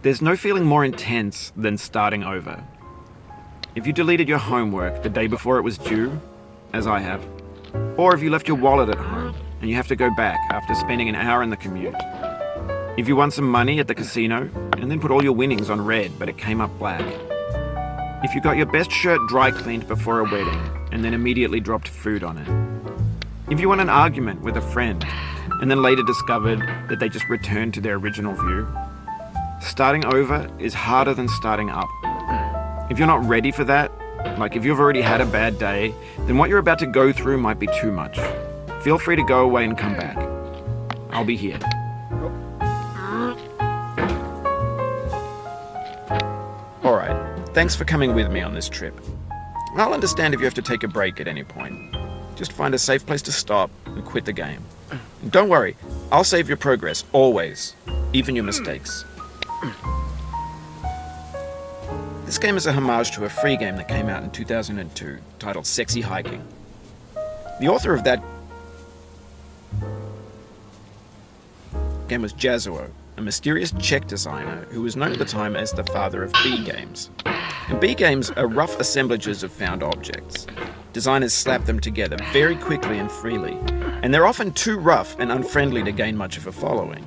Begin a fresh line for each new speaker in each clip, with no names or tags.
There's no feeling more intense than starting over. If you deleted your homework the day before it was due, as I have, or if you left your wallet at home and you have to go back after spending an hour in the commute. If you won some money at the casino and then put all your winnings on red but it came up black. If you got your best shirt dry cleaned before a wedding and then immediately dropped food on it. If you won an argument with a friend and then later discovered that they just returned to their original view. Starting over is harder than starting up. If you're not ready for that, like if you've already had a bad day, then what you're about to go through might be too much. Feel free to go away and come back. I'll be here. Alright, thanks for coming with me on this trip. I'll understand if you have to take a break at any point. Just find a safe place to stop and quit the game. And don't worry, I'll save your progress, always, even your mistakes. This game is a homage to a free game that came out in 2002, titled Sexy Hiking. The author of that game was Jazuo, a mysterious Czech designer who was known at the time as the father of B games. And B games are rough assemblages of found objects. Designers slap them together very quickly and freely, and they're often too rough and unfriendly to gain much of a following.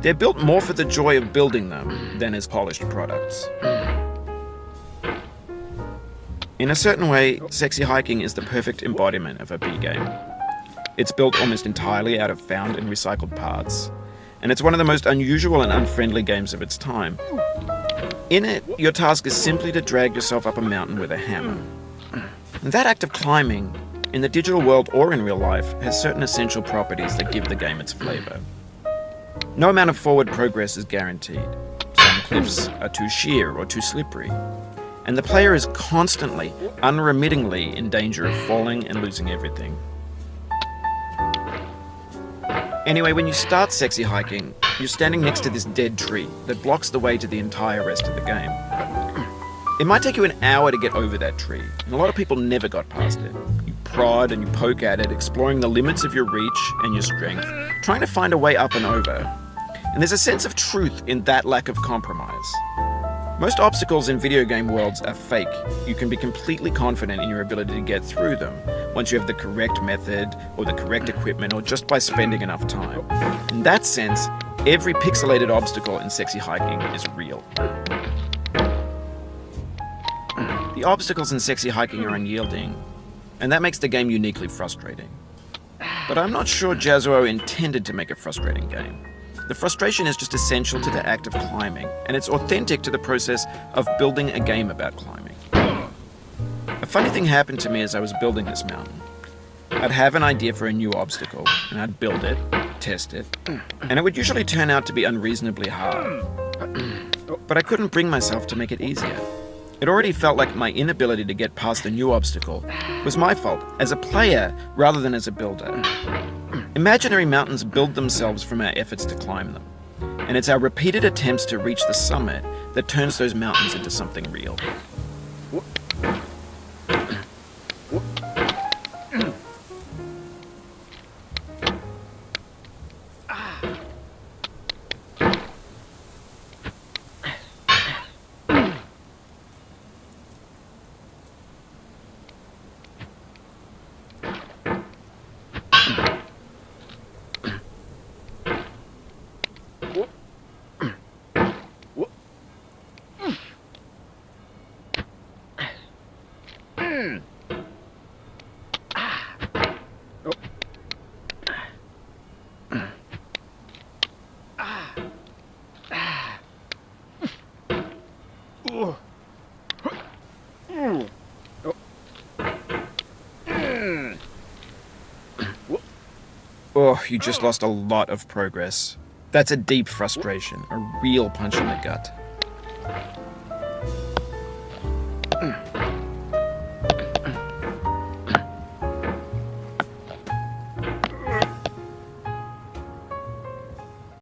They're built more for the joy of building them than as polished products. In a certain way, Sexy Hiking is the perfect embodiment of a B game. It's built almost entirely out of found and recycled parts, and it's one of the most unusual and unfriendly games of its time. In it, your task is simply to drag yourself up a mountain with a hammer. And that act of climbing, in the digital world or in real life, has certain essential properties that give the game its flavor. No amount of forward progress is guaranteed. Some cliffs are too sheer or too slippery. And the player is constantly, unremittingly in danger of falling and losing everything. Anyway, when you start Sexy Hiking, you're standing next to this dead tree that blocks the way to the entire rest of the game. It might take you an hour to get over that tree, and a lot of people never got past it. You prod and you poke at it, exploring the limits of your reach and your strength, trying to find a way up and over. And there's a sense of truth in that lack of compromise. Most obstacles in video game worlds are fake. You can be completely confident in your ability to get through them once you have the correct method or the correct equipment or just by spending enough time. In that sense, every pixelated obstacle in Sexy Hiking is real. The obstacles in Sexy Hiking are unyielding, and that makes the game uniquely frustrating. But I'm not sure Jazuo intended to make a frustrating game. The frustration is just essential to the act of climbing, and it's authentic to the process of building a game about climbing. A funny thing happened to me as I was building this mountain. I'd have an idea for a new obstacle, and I'd build it, test it, and it would usually turn out to be unreasonably hard. But I couldn't bring myself to make it easier. It already felt like my inability to get past the new obstacle was my fault, as a player rather than as a builder. Imaginary mountains build themselves from our efforts to climb them, and it's our repeated attempts to reach the summit that turns those mountains into something real. Oh, you just lost a lot of progress. That's a deep frustration, a real punch in the gut.